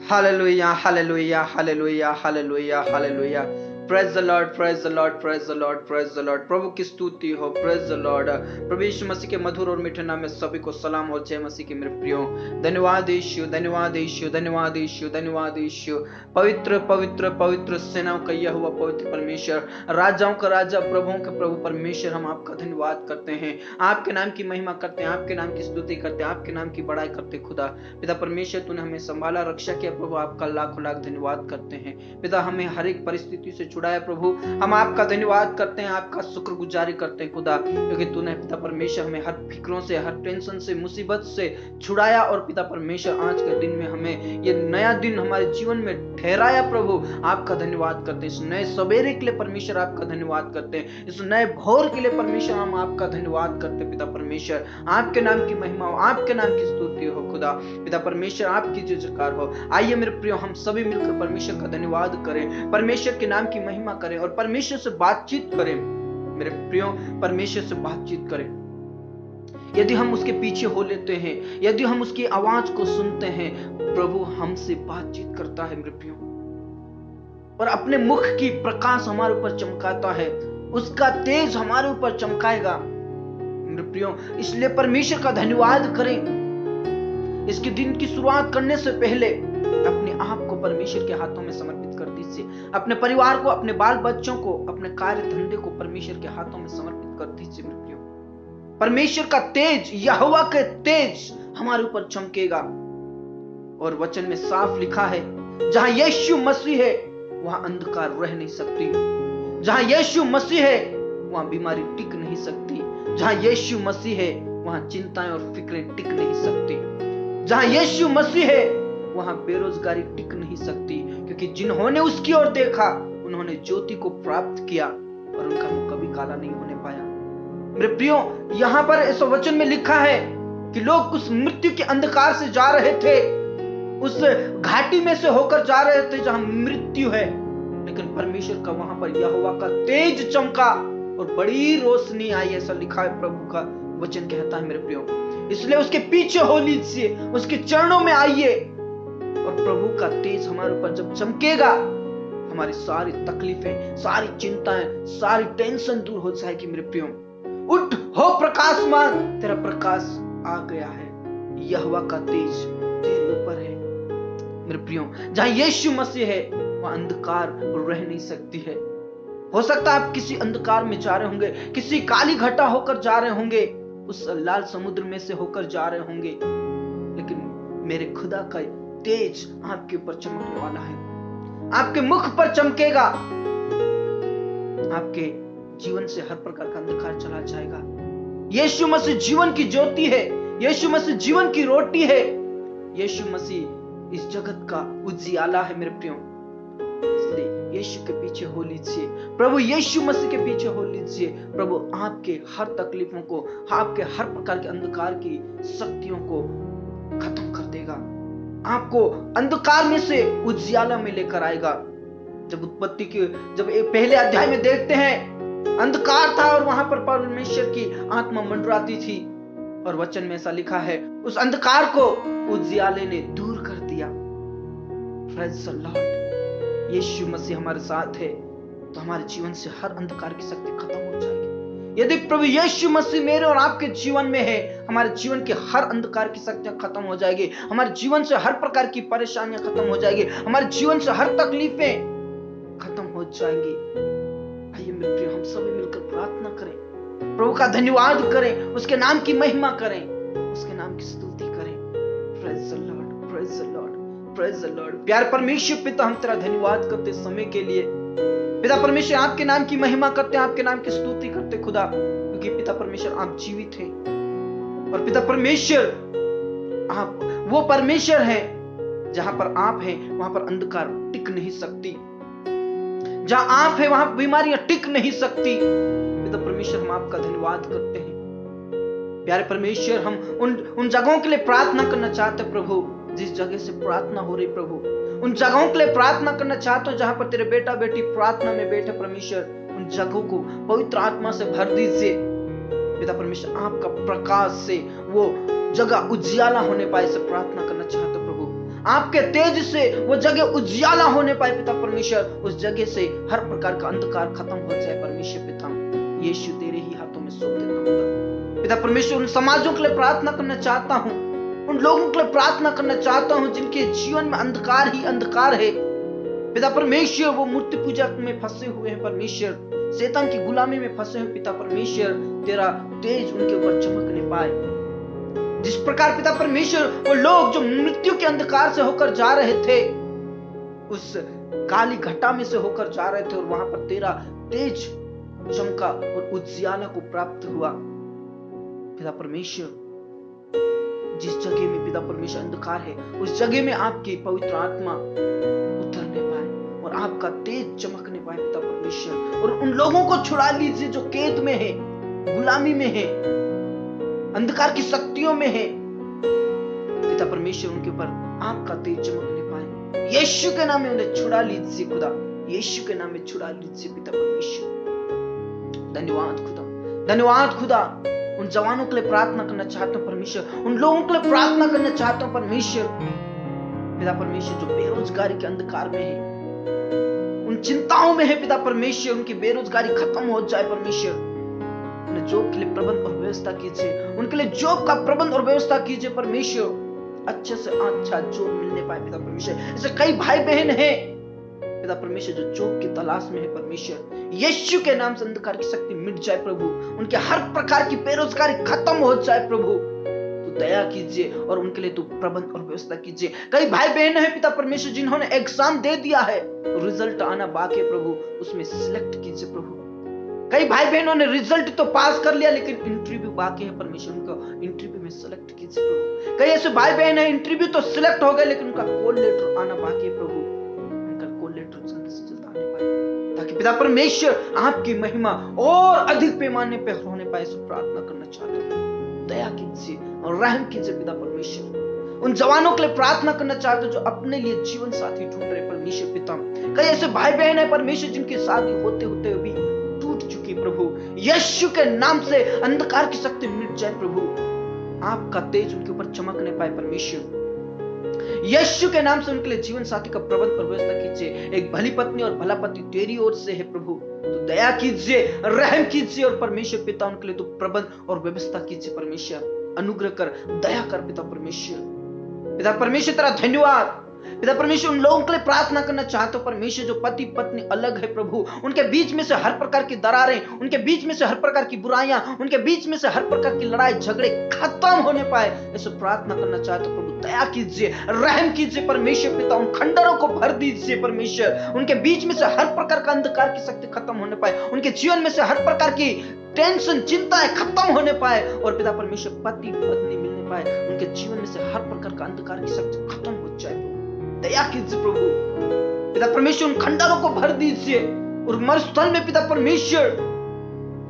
Hallelujah hallelujah hallelujah hallelujah hallelujah. Praise the lord praise the lord praise the lord praise the lord. प्रभु की स्तुति हो। Praise the lord. प्रभु यीशु मसीह के मधुर और मीठे नाम में सभी को सलाम और जय मसीह के मेरे प्रियो। धन्यवाद यीशु धन्यवाद यीशु धन्यवाद यीशु धन्यवाद यीशु। पवित्र पवित्र पवित्र सेनाओं का यह हुआ पवित्र परमेश्वर, राजाओं का राजा, प्रभुओं का प्रभु परमेश्वर, हम आपका धन्यवाद करते हैं, आपके नाम की महिमा करते हैं, आपके नाम की स्तुति करते हैं, आपके नाम की बड़ाई करते हैं। खुदा पिता परमेश्वर, तूने हमें संभाला, रक्षा किया प्रभु, आपका लाखों लाख धन्यवाद करते हैं। पिता हमें हर एक परिस्थिति से छुड़ाया प्रभु, हम आपका धन्यवाद करते हैं, आपका शुक्रगुजारी करते हैं खुदा, क्योंकि तूने पिता परमेश्वर हमें हर फिक्रों से, हर टेंशन से, मुसीबत से छुड़ाया। और पिता परमेश्वर आज के दिन में हमें ये नया दिन हमारे जीवन में ठहराया प्रभु, आपका धन्यवाद करते हैं। इस नए सवेरे के लिए परमेश्वर आपका धन्यवाद करते हैं, इस नए भोर के लिए परमेश्वर हम आपका धन्यवाद करते हैं। पिता परमेश्वर, आपके नाम की महिमा हो, आपके नाम की स्तुति हो खुदा। पिता परमेश्वर, आपकी जय जयकार हो। आइए मेरे प्रियो, हम सभी मिलकर परमेश्वर का धन्यवाद करें, परमेश्वर के नाम की महिमा करें और परमेश्वर से बातचीत करें। मेरे प्रियो, परमेश्वर से बातचीत करें। यदि हम उसके पीछे हो लेते हैं, यदि हम उसकी आवाज को सुनते हैं, प्रभु हमसे बातचीत करता है मेरे प्रियो, और अपने मुख की प्रकाश हमारे ऊपर चमकाता है, उसका तेज हमारे ऊपर चमकाएगा मेरे प्रियो। इसलिए परमेश्वर का धन्यवाद करें। इसके दिन की शुरुआत करने से पहले अपने आप को परमेश्वर के हाथों में समर्पित कर दीजिए, अपने परिवार को, अपने बाल बच्चों को, अपने कार्य धंधे को परमेश्वर के हाथों में समर्पित कर दीजिए मेरे प्रियो। परमेश्वर का तेज, यहोवा का तेज हमारे ऊपर चमकेगा। और वचन में साफ लिखा है, जहां यीशु मसीह है वहां अंधकार रह नहीं सकती, जहां यीशु मसीह है वहां बीमारी टिक नहीं सकती, जहां यीशु मसीह है वहां चिंताएं और फिक्रें टिक नहीं सकती, जहां यीशु मसीह है वहां बेरोजगारी टिक नहीं सकती, क्योंकि जिन्होंने उसकी ओर देखा उन्होंने ज्योति को प्राप्त किया और उनका मुंह कभी काला नहीं होने पाया। मेरे प्रियो, यहां पर इस वचन में लिखा है कि लोग उस मृत्यु के अंधकार से जा रहे थे, उस घाटी में से होकर जा रहे थे जहां मृत्यु है, लेकिन परमेश्वर का वहां पर यहोवा का तेज चमका और बड़ी रोशनी आई, ऐसा लिखा है, प्रभु का वचन कहता है मेरे प्रियो। इसलिए उसके पीछे हो लीजिए, उसके चरणों में आइए, और प्रभु का तेज हमारे ऊपर जब चमकेगा, हमारी सारी तकलीफें, सारी चिंताएं, सारी टेंशन दूर हो जाएगी मेरे प्रियो। उठ हो प्रकाशमान, तेरा प्रकाश आ गया है, यहोवा का तेज तेरे ऊपर है मेरे प्रियो। जहां यीशु मसीह है वहां अंधकार रह नहीं सकती है। हो सकता है आप किसी अंधकार में जा रहे होंगे, किसी काली घटा होकर जा रहे होंगे, उस लाल समुद्र में से होकर जा रहे होंगे, लेकिन मेरे खुदा का तेज आपके ऊपर चमकने वाला है, आपके मुख पर चमकेगा, आपके जीवन से हर प्रकार का अंधकार चला जाएगा। यीशु मसीह जीवन की ज्योति है, यीशु मसीह जीवन की रोटी है, यीशु मसीह इस जगत का उजियाला है मेरे प्रियो। इसलिए यीशु के पीछे हो लीजिए, प्रभु यीशु मसीह के पीछे हो लीजिए। प्रभु आपके हर तकलीफों को, आपके हर प्रकार के अंधकार की शक्तियों को खत्म कर देगा, आपको अंधकार में से उजियाला में लेकर आएगा। जब उत्पत्ति के पहले अध्याय में देखते हैं, अंधकार था और वहां पर परमेश्वर की आत्मा मंडराती थी, और वचन में ऐसा लिखा है, उस अंधकार को उजियाले ने दूर कर दिया। Praise the lord. यीशु मसीह हमारे साथ है तो हमारे जीवन से हर अंधकार की शक्ति खत्म हो जाएगी। यदि प्रभु यीशु मसीह मेरे और आपके जीवन में है, हमारे जीवन के हर अंधकार की शक्तियां खत्म हो जाएगी, हमारे जीवन से हर प्रकार की परेशानियां खत्म हो जाएगी, हमारे जीवन से हर तकलीफें खत्म हो जाएंगी। आइए मेरे प्रिय, हम सभी मिलकर प्रार्थना करें, प्रभु का धन्यवाद करें, उसके नाम की महिमा करें, उसके नाम की स्तुति करें। Praise the Lord, praise the Lord, praise the Lord. प्यार परमेश्वर पिता, हम तेरा धन्यवाद करते समय के लिए। पिता परमेश्वर, आपके नाम की महिमा करते हैं, आपके नाम की स्तुति करते खुदा, क्योंकि पिता परमेश्वर आप जीवित हैं, और पिता परमेश्वर आप वो परमेश्वर हैं, जहां पर आप हैं वहां पर अंधकार टिक नहीं सकती, जहां आप हैं वहां बीमारियां टिक नहीं सकती। पिता परमेश्वर, हम आपका धन्यवाद करते हैं। प्यारे परमेश्वर, हम उन जगहों के लिए प्रार्थना करना चाहते हैं प्रभु, जिस जगह से प्रार्थना हो रही प्रभु, उन जगहों के लिए प्रार्थना करना चाहते हो जहां पर तेरे बेटा बेटी प्रार्थना में बैठे परमेश्वर, उन जगहों को पवित्र आत्मा से भर दीजिए पिता परमेश्वर। आपका प्रकाश से वो जगह उजियाला होने पाए, से प्रार्थना करना चाहते हो प्रभु। आपके तेज से वो जगह उजियाला होने पाए पिता परमेश्वर, उस जगह से हर प्रकार का अंधकार खत्म हो जाए परमेश्वर पिता। यीशु तेरे ही हाथों में सौंप देता हूं पिता परमेश्वर। उन समाजों के लिए प्रार्थना करना चाहता हूं, उन लोगों के लिए प्रार्थना करना चाहता हूं जिनके जीवन में अंधकार ही अंधकार है पिता परमेश्वर। वो मूर्ति पूजा में फंसे हुए हैं परमेश्वर, शैतान की गुलामी में फंसे हुए पिता परमेश्वर। तेरा तेज उनके ऊपर चमकने पाए। जिस प्रकार पिता परमेश्वर वो लोग जो मृत्यु के अंधकार से होकर जा रहे थे, उस काली घटा में से होकर जा रहे थे, और वहां पर तेरा तेज चमका और उजियाला को प्राप्त हुआ पिता परमेश्वर। जिस जगह में पिता परमेश्वर अंधकार है, उस जगह में आपकी पवित्र आत्मा उतरने पाए और आपका तेज चमकने पाए पिता परमेश्वर। और उन लोगों को छुड़ा लीजिए जो कैद में है, गुलामी में है, अंधकार की शक्तियों में है पिता परमेश्वर। उनके ऊपर आपका तेज चमकने पाए। यीशु के नाम में उन्हें छुड़ा लीजिए खुदा, यीशु के नाम में छुड़ा लीजिए पिता परमेश्वर। धन्यवाद खुदा, धन्यवाद खुदा। उन जवानों के लिए प्रार्थना करना चाहता हूं परमेश्वर, उन लोगों के लिए प्रार्थना करना चाहता हूं परमेश्वर पिता परमेश्वर, जो बेरोजगारी के अंधकार में है, उन चिंताओं में है पिता परमेश्वर। उनकी बेरोजगारी खत्म हो जाए परमेश्वर। उन्हें जॉब के लिए प्रबंध और व्यवस्था कीजिए, उनके लिए जॉब का प्रबंध और व्यवस्था कीजिए परमेश्वर। अच्छे से अच्छा जॉब मिलने पाए पिता परमेश्वर। ऐसे कई भाई बहन हैं पिता परमेश्वर जो जॉब की तलाश में है परमेश्वर। यीशु के नाम से अंधकार की शक्ति मिट जाए प्रभु, उनके हर प्रकार की बेरोजगारी खत्म हो जाए प्रभु। तू दया कीजिए और उनके लिए तू प्रबंध और व्यवस्था कीजिए। कई भाई बहन हैं पिता परमेश्वर जिन्होंने एग्जाम दे दिया है, रिजल्ट आना बाकी है प्रभु, उसमें सिलेक्ट कीजिए प्रभु। कई भाई बहनों ने रिजल्ट तो पास कर लिया लेकिन इंटरव्यू बाकी है परमेश्वर, उनको इंटरव्यू में सिलेक्ट कीजिए प्रभु। कई ऐसे भाई बहन है इंटरव्यू तो सिलेक्ट हो गए लेकिन उनका कॉल लेटर आना बाकी है प्रभु, उनका कॉल लेटर जल्द से जल्द आने पाए, ताकि पिता परमेश्वर आपकी महिमा और अधिक पैमाने पर होने पाए। सो प्रार्थना करना चाहते हैं, दया कीजिए और रहम कीजिए पिता परमेश्वर। उन जवानों के लिए प्रार्थना करना चाहते हो जो अपने लिए जीवन साथी ढूंढ रहे परमेश्वर पिता। कई ऐसे भाई बहन है परमेश्वर जिनकी शादी होते होते भी टूट चुकी प्रभु। यीशु के नाम से अंधकार की शक्ति मिट जाए प्रभु, आपका तेज उनके ऊपर चमकने पाए परमेश्वर। यीशु के नाम से उनके लिए जीवन साथी का प्रबंध और व्यवस्था कीजिए। एक भली पत्नी और भला पति तेरी ओर से है प्रभु, तो दया कीजिए, रहम कीजिए और परमेश्वर पिता उनके लिए तो प्रबंध और व्यवस्था कीजिए परमेश्वर। अनुग्रह कर, दया कर पिता परमेश्वर। पिता परमेश्वर तेरा धन्यवाद। पिता परमेश्वर उन लोगों के लिए प्रार्थना करना चाहते हो परमेश्वर जो पति पत्नी अलग है प्रभु, उनके बीच में से हर प्रकार की दरारें, उनके बीच में से हर प्रकार की बुराइयां, उनके बीच में से हर प्रकार की लड़ाई झगड़े खत्म होने पाए, ऐसे प्रार्थना करना चाहते हो प्रभु। दया कीजिए, रहम कीजिए परमेश्वर पिता, उन खंडरों को भर दीजिए परमेश्वर। उनके बीच में से हर प्रकार का अंधकार की शक्ति खत्म होने पाए, उनके जीवन में से हर प्रकार की टेंशन चिंताएं खत्म होने पाए और पिता परमेश्वर पति पत्नी मिलने पाए। उनके जीवन में से हर प्रकार का अंधकार की शक्ति खत्म हो जाए। दया कीजिए प्रभु पिता परमेश्वर, उन खंडरों को भर दीजिए और मरुस्थल में पिता परमेश्वर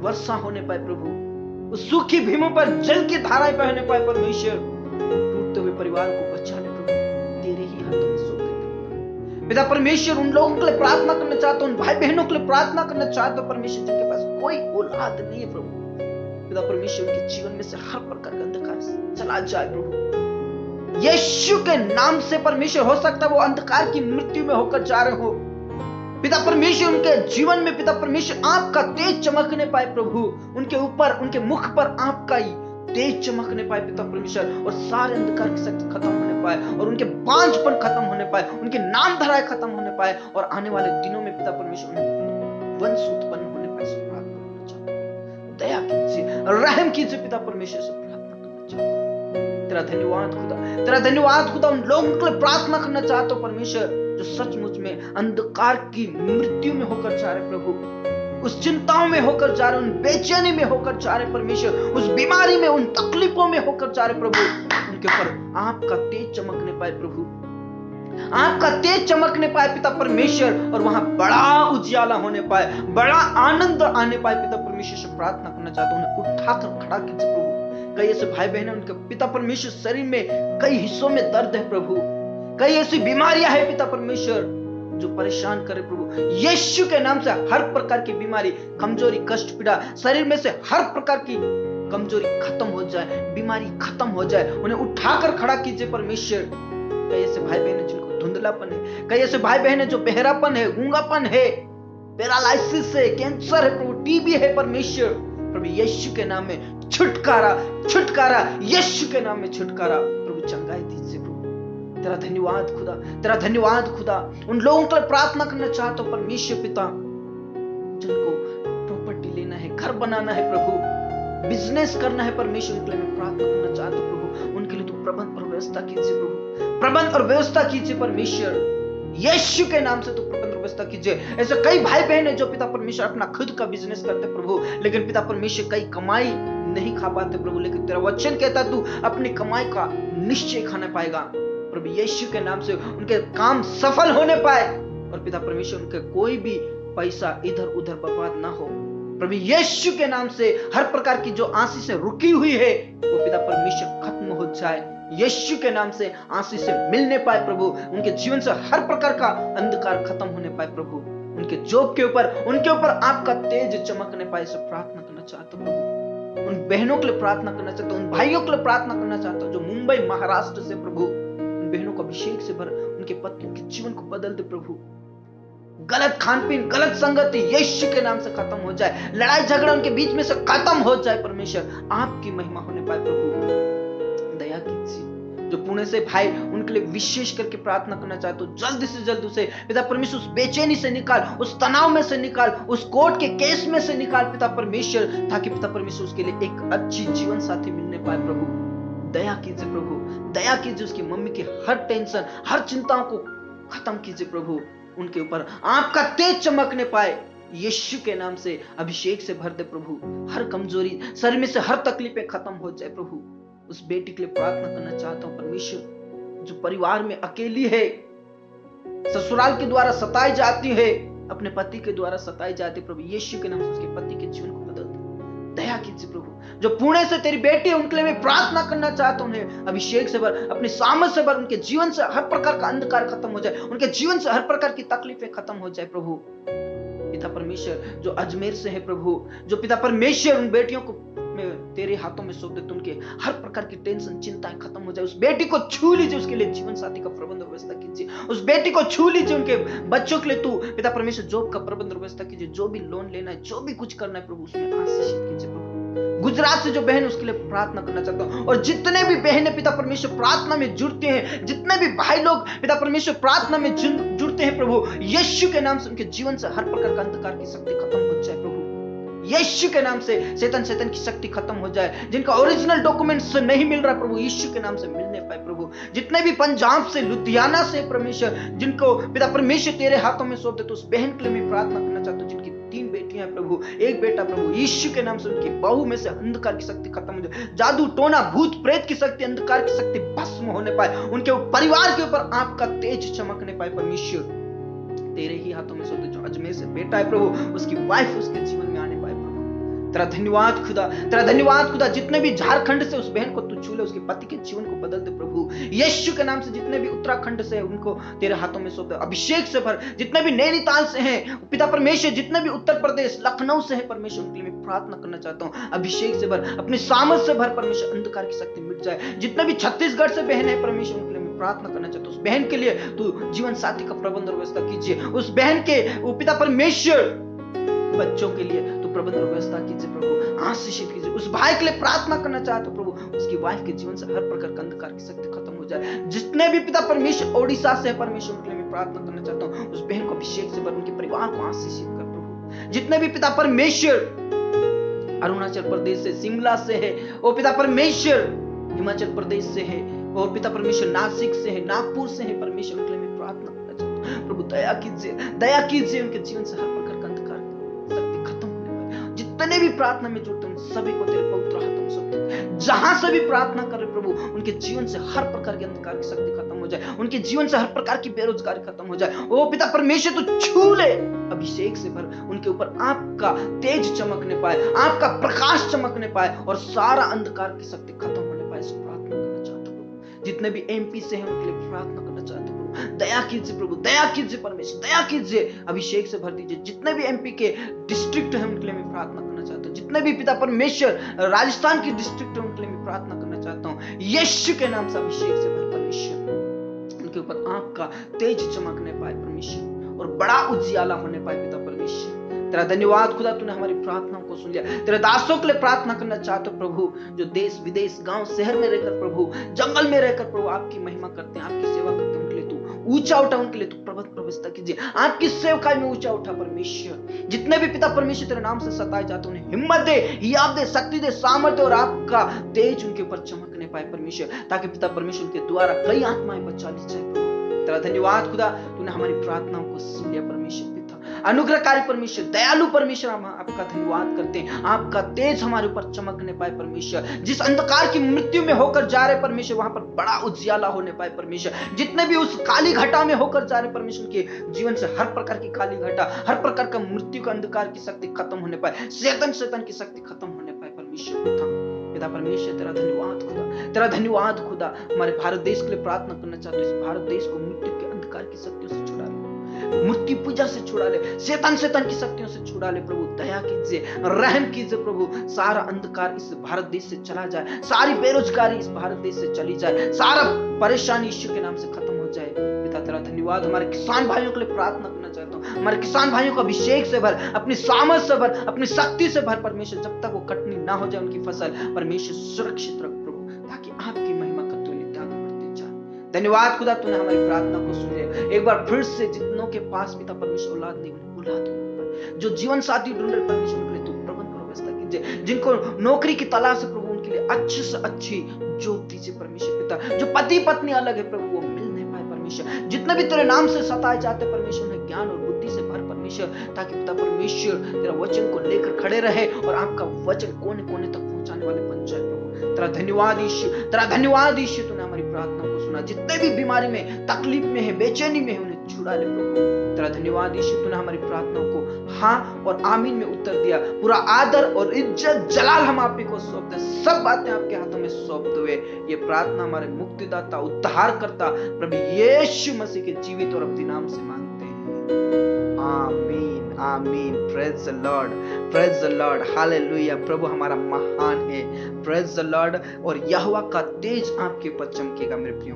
वर्षा होने पाए प्रभु। उस सूखी भूमि पर जल की धाराएं बहने पाए परमेश्वर। टूटते हुए परिवार को बचा ले प्रभु, तेरे ही हाथों में सौंप देते पिता परमेश्वर। उन लोगों के लिए प्रार्थना करना चाहते हो, उन भाई बहनों के लिए प्रार्थना करना चाहते हो परमेश्वर जिनके पास कोई औलाद नहीं है प्रभु। पिता परमेश्वर उनके जीवन में से हर प्रकार का अंधकार चला जाए प्रभु। यीशु के नाम से परमेश्वर, हो सकता है वो अंधकार की मृत्यु में होकर जा रहे हो पिता परमेश्वर, उनके जीवन में पिता परमेश्वर आपका तेज चमकने पाए प्रभु। उनके ऊपर, उनके मुख पर आपका ही तेज चमकने पाए पिता परमेश्वर, और सारे अंधकार की शक्ति खत्म होने पाए और उनके बांझपन खत्म होने पाए, उनके नाम धराए खत्म होने पाए और आने वाले दिनों में पिता परमेश्वर उन्हें वंश उत्पन्न होने पाए। से प्रार्थना करना चाहते हैं, दया कीजिए, रहम कीजिए पिता परमेश्वर से प्रार्थना करना चाहते हैं। तेरा धन्यवाद खुदा, तेरा धन्यवाद खुदा। उन लोगों के लिए प्रार्थना करना चाहते हो परमेश्वर जो सचमुच में अंधकार की मृत्यु में होकर जा रहे प्रभु, उस चिंताओं में होकर जा रहे, उन बेचैनी में होकर जा रहे परमेश्वर, उस बीमारी में, उन तकलीफों में होकर जा रहे प्रभु। उनके ऊपर आपका तेज चमकने पाए प्रभु, आपका तेज चमकने पाए पिता परमेश्वर, और वहां बड़ा उजियाला होने पाए, बड़ा आनंद आने पाए पिता परमेश्वर से प्रार्थना करना चाहते हो। उन्हें उठाकर खड़ा कीजिए प्रभु। कई ऐसे भाई बहन उनके पिता परमेश्वर शरीर में कई हिस्सों में दर्द है प्रभु, कई ऐसी बीमारियां है पिता परमेश्वर जो परेशान करे प्रभु। यीशु के नाम से हर प्रकार की बीमारी, कमजोरी, कष्ट, पीड़ा, शरीर में से हर प्रकार की कमजोरी खत्म हो जाए, बीमारी खत्म हो जाए। उन्हें उठाकर खड़ा कीजिए परमेश्वर। कई ऐसे भाई बहन है जिनको धुंधलापन है, कई ऐसे भाई बहन है जो बहरापन है, गूंगापन है, पैरालाइसिस है, कैंसर है प्रभु, टीबी है परमेश्वर। प्रभु यीशु के नाम में छुटकारा, छुटकारा, यीशु के नाम में छुटकारा। प्रभु चंगाई दीजिए प्रभु। तेरा धन्यवाद खुदा, तेरा धन्यवाद खुदा। उन लोगों के लिए प्रार्थना करना चाहता हूं परमेश्वर पिता जिनको प्रॉपर्टी लेना है, घर बनाना है प्रभु, बिजनेस करना है परमेश्वर, उनके लिए मैं प्रार्थना करना चाहता हूं प्रभु। उनके लिए तू प्रबंध और व्यवस्था कीजिए प्रभु, प्रबंध और व्यवस्था कीजिए परमेश्वर, यीशु के नाम से तू प्रबंध और व्यवस्था कीजिए। ऐसे कई भाई बहन है जो पिता परमेश्वर अपना खुद का बिजनेस करते प्रभु, लेकिन पिता परमेश्वर कई कमाई नहीं खा पाते प्रभु, लेकिन तेरा वचन कहता तू अपनी कमाई का निश्चय खाना पाएगा प्रभु। यीशु के नाम से उनके काम सफल होने पाए और पिता परमेश्वर उनके कोई भी पैसा इधर उधर बर्बाद ना हो प्रभु। यीशु के नाम से हर प्रकार की जो आशीष से रुकी हुई है वो पिता परमेश्वर खत्म हो जाए, यीशु के नाम से आशीष से मिलने पाए प्रभु। उनके जीवन से हर प्रकार का अंधकार खत्म होने पाए प्रभु। उनके जॉब के ऊपर, उनके ऊपर आपका तेज चमकने पाए, से प्रार्थना करना चाहता हूं प्रभु। उन बहनों के लिए प्रार्थना करना चाहता हूं, उन भाइयों के लिए प्रार्थना करना चाहता हूं जो मुंबई महाराष्ट्र से प्रभु, उन बहनों को अभिषेक से भर, उनके पतियों के जीवन को बदल दे प्रभु। गलत खानपीन, गलत संगति यीशु के नाम से खत्म हो जाए, लड़ाई झगड़ा उनके बीच में से खत्म हो जाए परमेश्वर, आपकी महिमा होने पाए प्रभु। दया कीजिए। जो पुणे से भाई, उनके लिए विशेष करके प्रार्थना करना चाहते हो, जल्द से जल्द उसे पिता परमेश्वर उस बेचैनी से निकाल, उस तनाव में से निकाल, उस कोर्ट के केस में से निकाल पिता परमेश्वर, ताकि पिता परमेश्वर उसके लिए एक अच्छी जीवन साथी मिलने पाए प्रभु। दया कीजिए प्रभु, दया कीजिए। उसकी मम्मी की हर टेंशन, हर चिंताओं को खत्म कीजिए प्रभु। उनके ऊपर आपका तेज चमकने पाए, यीशु के नाम से अभिषेक से भर दे प्रभु। हर कमजोरी, शरीर में से हर तकलीफें खत्म हो जाए प्रभु। उस बेटी के लिए प्रार्थना करना चाहता हूं परमेश्वर, जो परिवार में अकेली है, ससुराल के द्वारा सताई जाती है, अपने पति के द्वारा सताई जाती है प्रभु। यीशु के नाम से उसके पति के जीवन को बदल दे, दया कीजिए प्रभु। जो पुणे से तेरी बेटी है, उनके लिए मैं प्रार्थना करना चाहता हूं, उन्हें अभिषेक से भर, अपनी सामर्थ से भर, उनके जीवन से हर प्रकार का अंधकार खत्म हो जाए, उनके जीवन से हर प्रकार की तकलीफें खत्म हो जाए प्रभु। पिता परमेश्वर जो अजमेर से है प्रभु, जो पिता परमेश्वर उन बेटियों को मैं तेरे हाथों में सौंप देता हूं, उनके हर प्रकार की टेंशन, चिंताएं खत्म हो जाए। उस बेटी को छू लीजिए, उसके लिए जीवन साथी का प्रबंध और व्यवस्था कीजिए। उस बेटी को छू लीजिए, उनके बच्चों के लिए तू पिता परमेश्वर जॉब का प्रबंध और व्यवस्था कीजिए। जो भी लोन लेना है, जो भी कुछ करना है प्रभु, उसमें आशीषित कीजिए प्रभु। गुजरात से जो बहन, उसके लिए प्रार्थना करना चाहता हूं, और जितने भी बहनें पिता परमेश्वर प्रार्थना में जुड़ते हैं, जितने भी भाई लोग पिता परमेश्वर प्रार्थना में जुड़ते हैं प्रभु, यीशु के नाम से उनके जीवन से हर प्रकार का अंधकार की शक्ति खत्म हो जाए प्रभु। यीशु के नाम से शैतान की शक्ति खत्म हो जाए। जिनका ओरिजिनल डॉक्यूमेंट्स नहीं मिल रहा प्रभु, यीशु के नाम से मिलने पाए प्रभु। जितने भी पंजाब से, लुधियाना से परमेश्वर, जिनको पिता परमेश्वर तेरे हाथों में सौंप दे, तो उस बहन के लिए मैं प्रार्थना करना चाहता हूं, जिनकी 3 बेटियां प्रभु, 1 बेटा प्रभु, यीशु के नाम से उनकी बहू में से अंधकार की शक्ति खत्म हो जाए। जादू टोना, भूत प्रेत की शक्ति, अंधकार की शक्ति भस्म होने पाए। उनके परिवार के ऊपर आपका तेज चमकने पाए परमेश्वर। तेरे ही हाथों में सौंप दे। जो अजमेर से बेटा है प्रभु, उसकी वाइफ उसके जीवन में आने पाए प्रभु। तेरा धन्यवाद खुदा, तेरा धन्यवाद खुदा। जितने भी झारखंड से उस बहन को तू छू ले, उसके पति के जीवन को बदल दे प्रभु। यीशु के नाम से जितने भी उत्तराखंड से है, उनको तेरे हाथों में सौंप दे, अभिषेक से भर। जितने भी नैनीताल से हैं पिता परमेश्वर, जितने भी उत्तर प्रदेश, लखनऊ से है परमेश्वर, उनके लिए मैं प्रार्थना करना चाहता हूँ, अभिषेक से भर, अपनी सामर्थ से भर परमेश्वर, अंधकार की शक्ति मिट जाए। जितने भी छत्तीसगढ़ से बहन है परमेश्वर, उनके लिए मैं प्रार्थना करना चाहता हूँ, उस बहन के लिए तू जीवन साथी का प्रबंध और व्यवस्था कीजिए। उस बहन के पिता परमेश्वर बच्चों के लिए तो प्रबंध और व्यवस्था कीजिए प्रभु, आशीषित कीजिए। उस भाई के लिए प्रार्थना करना चाहते हो प्रभु, उसकी वाइफ के जीवन से हर प्रकार का अंधकार की शक्ति खत्म हो जाए। जितने भी पिता परमेश्वर ओडिशा से है परमेश्वर, उनके लिए मैं प्रार्थना करना चाहता हूँ, उस बहन को अभिषेक से भर, उनके परिवार को आशीषित कर प्रभु। जितने भी पिता परमेश्वर अरुणाचल प्रदेश से, शिमला से है, वो पिता परमेश्वर हिमाचल प्रदेश से है, और पिता परमेश्वर नासिक से है, नागपुर से है परमेश्वर, उनके लिए मैं प्रार्थना करना चाहता हूँ प्रभु। दया कीजिए, दया कीजिए। उनके जीवन से हर प्रकार का अंधकार शक्ति खत्म होने पाए। जितने भी प्रार्थना में जुड़ते हैं सभी को तेरे पवित्र हाथों में सौंप दे। जहां से भी प्रार्थना कर रहे प्रभु, उनके जीवन से हर प्रकार की अंधकार की शक्ति खत्म हो जाए, उनके जीवन से हर प्रकार की बेरोजगारी खत्म हो जाए। ओ पिता परमेश्वर तू छू ले, अभिषेक से भर, उनके ऊपर आपका तेज चमकने पाए, आपका प्रकाश चमकने पाए, और सारा अंधकार की शक्ति खत्म होने पाए। इस प्रार्थना करना चाहता हूँ। जितने भी एमपी से हैं उनके लिए प्रार्थना करना चाहता हूँ, दया कीजिए प्रभु, दया कीजिए परमेश्वर, दया कीजिए, अभिषेक से भर दीजिए। जितने भी एमपी के डिस्ट्रिक्ट हैं उनके लिए मैं प्रार्थना करना चाहता हूँ। जितने भी पिता परमेश्वर राजस्थान की डिस्ट्रिक्ट है उनके लिए मैं प्रार्थना करना चाहता हूँ, यीशु के नाम से अभिषेक से भर परमेश्वर। ऊपर आपका तेज चमकने पाए परमेश्वर, और बड़ा उजियाला होने पाए पिता परमेश्वर। तेरा धन्यवाद खुदा, तूने हमारी प्रार्थनाओं को सुन लिया। तेरे दासों के लिए प्रार्थना करना चाहते हो प्रभु, जो देश विदेश गांव शहर में रहकर प्रभु, जंगल में रहकर प्रभु आपकी महिमा करते हैं, आपकी सेवा करते हैं, उनके लिए तू ऊंचा उठा, उनके लिए तू प्रभुता कीजिए, आपकी सेवकाई में ऊंचा उठा परमेश्वर। जितने भी पिता परमेश्वर तेरे नाम से सताए जाते उन्हें हिम्मत दे, हियाव दे, शक्ति दे, सामर्थ्य और आपका तेज उनके ऊपर चमकने पाए परमेश्वर, ताकि पिता परमेश्वर के द्वारा कई आत्माएं बचा ली जाए प्रभु। तेरा धन्यवाद खुदा, तूने हमारी प्रार्थनाओं को सुन लिया परमेश्वर। अनुग्रहकारी परमेश्वर, दयालु परमेश्वर, हम आपका धन्यवाद करते हैं। आपका तेज हमारे ऊपर चमकने पाए परमेश्वर। जिस अंधकार की मृत्यु में होकर जा रहे परमेश्वर, वहां पर बड़ा उजियाला होने पाए परमेश्वर। जितने भी उस काली घटा में होकर जा रहे परमेश्वर के जीवन से हर प्रकार की काली घटा, हर प्रकार का मृत्यु का अंधकार की शक्ति खत्म होने पाए, शैतान की शक्ति खत्म होने पाए परमेश्वर। पिता परमेश्वर, तेरा धन्यवाद खुदा, तेरा धन्यवाद खुदा। हमारे भारत देश के लिए प्रार्थना करना चाहते हो, इस भारत देश को मृत्यु के अंधकार की शक्तियों से छुड़ा ले, मूर्ति पूजा से छुड़ा ले, शैतान की शक्तियों से छुड़ा ले प्रभु। दया कीजिए, रहम कीजिए प्रभु। सारा अंधकार इस भारत देश से चला जाए, सारी बेरोजगारी इस भारत देश से चली जाए, सारा परेशानी यीशु के नाम से खत्म हो जाए। पिता तेरा धन्यवाद। हमारे किसान भाइयों के लिए प्रार्थना करना चाहता हूँ, हमारे किसान भाइयों को अभिषेक से भर, अपनी सामर्थ से भर, अपनी शक्ति से भर परमेश्वर। जब तक वो कटनी ना हो जाए उनकी फसल, परमेश्वर सुरक्षित रख प्रभु, ताकि आपकी महिमा करते हुए नित्य आगे बढ़ते जाए। धन्यवाद खुदा, तूने हमारी प्रार्थना को सुन लिया। एक बार फिर से जितनों के पास पिता परमेश्वर औलाद नहीं, उन्हें बुला दो। जो जीवन साथी ढूंढ रहे परमेश्वर, उनके लिए तू प्रबंध व्यवस्था कीजिए। जिनको नौकरी की तलाश है प्रभु, उनके लिए अच्छे से अच्छी जॉब दीजिए परमेश्वर पिता। जो पति पत्नी अलग है प्रभु, वो मिल नहीं पाए परमेश्वर। जितने भी तेरे नाम से सताए जाते परमेश्वर, उन्हें ज्ञान और बुद्धि से भर परमेश्वर, ताकि पिता परमेश्वर तेरा वचन को लेकर खड़े रहे और आपका वचन कोने कोने तक पहुंचाने वाले बन जाए प्रभु। तेरा धन्यवाद यीशु, तेरा धन्यवाद यीशु, तूने हमारी प्रार्थना को सुना। जितने भी बीमारी में, तकलीफ में है, बेचैनी में है, उन्हें छुड़ा ले प्रभु। तेरा धन्यवाद यीशु, तूने हमारी प्रार्थनाओं को हाँ और आमीन में उत्तर दिया। पूरा आदर और इज्जत जलाल हम आप ही को सौंपते हैं, सब बातें आपके हाथों में सौंप दो। ये प्रार्थना हमारे मुक्तिदाता, उद्धारकर्ता प्रभु यीशु मसीह के जीवित और अपने नाम से मांगते हैं, आमीन आमीन। Praise the lord, praise the lord, hallelujah. प्रभु हमारा महान है, प्रेज द लॉर्ड। और यहोवा का तेज आपके ऊपर चमकेगा मेरे प्रियो।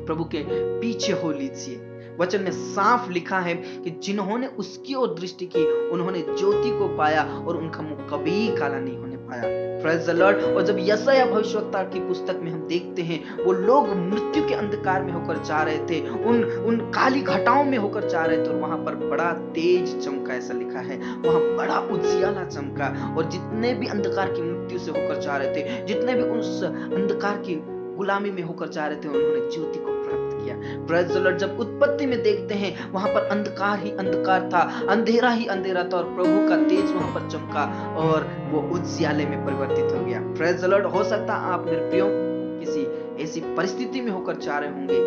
प्रभु के पीछे हो लीजिए। वचन में साफ लिखा है कि जिन्होंने उसकी ओर दृष्टि की, उन्होंने ज्योति को पाया और उनका मुख कभी काला नहीं होने पाया। Praise the Lord. और जब यशायाह भविष्यवक्ता की पुस्तक में हम देखते हैं, वो लोग मृत्यु के अंधकार में होकर जा रहे थे, उन काली घटाओं में होकर जा रहे थे, और वहां पर बड़ा तेज चमका, ऐसा लिखा है, वहां बड़ा उजियाला चमका। और जितने भी अंधकार की मृत्यु से होकर जा रहे थे, जितने भी उस अंधकार की गुलामी में होकर जा रहे थे, उन्होंने ज्योति को प्राप्त किया। Praise the Lord. जब उत्पत्ति में देखते हैं, वहां पर अंधकार ही अंधकार था, अंधेरा ही अंधेरा था, और प्रभु का तेज वहां पर चमका और वो उजियाले में परिवर्तित हो गया। Praise the Lord. हो सकता आप मेरे प्रियो किसी ऐसी परिस्थिति में होकर जा रहे होंगे,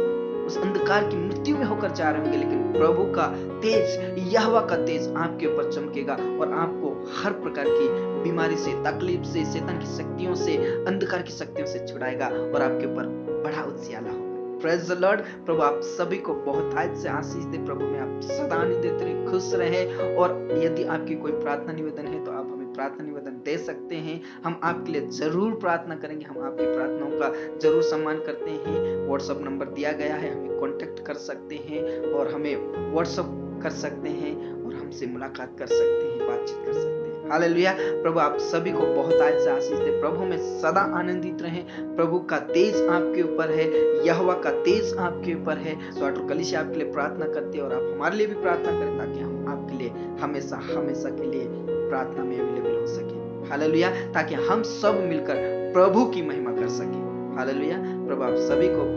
उस अंधकार की मृत्यु में होकर जा रहे होंगे, लेकिन प्रभु का तेज, यहोवा का तेज आपके ऊपर चमकेगा और आपको हर प्रकार की बीमारी से, तकलीफ से, शैतान की शक्तियों से, अंधकार की शक्तियों से छुड़ाएगा और आपके ऊपर बड़ा उजियाला होगा। Praise the lord. प्रभु आप सभी को बहुत आज से आशीष दे। प्रभु में आप सदा आनंदित रहे, खुश रहे। और यदि आपकी कोई प्रार्थना निवेदन है तो आप हमें प्रार्थना निवेदन दे सकते हैं, हम आपके लिए जरूर प्रार्थना करेंगे। हम आपकी प्रार्थनाओं का जरूर सम्मान करते हैं। व्हाट्सएप नंबर दिया गया है, हमें कांटेक्ट कर सकते हैं और हमें व्हाट्सएप कर सकते हैं और हमसे मुलाकात कर सकते हैं, बातचीत कर सकते हैं। हालेलुया। प्रभु आप सभी को बहुत आज से आशीष दे। प्रभु में सदा आनंदित रहें। प्रभु का तेज आपके ऊपर है, यहोवा का तेज आपके ऊपर है। स्वाट और कलीसिया आपके लिए प्रार्थना करते हैं और आप हमारे लिए भी प्रार्थना करें, ताकि हम आपके लिए हमेशा हमेशा के लिए प्रार्थना में अवेलेबल हो सके। हालेलुया। ताकि हम सब मिलकर प्रभु की महिमा कर सके। हालेलुया। प्रभु आप सभी को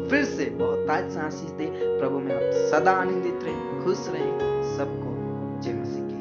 फिर से बहुत आज से आशीष दे। प्रभु में आप सदा आनंदित रहें, खुश रहें। सबको जय मसीह।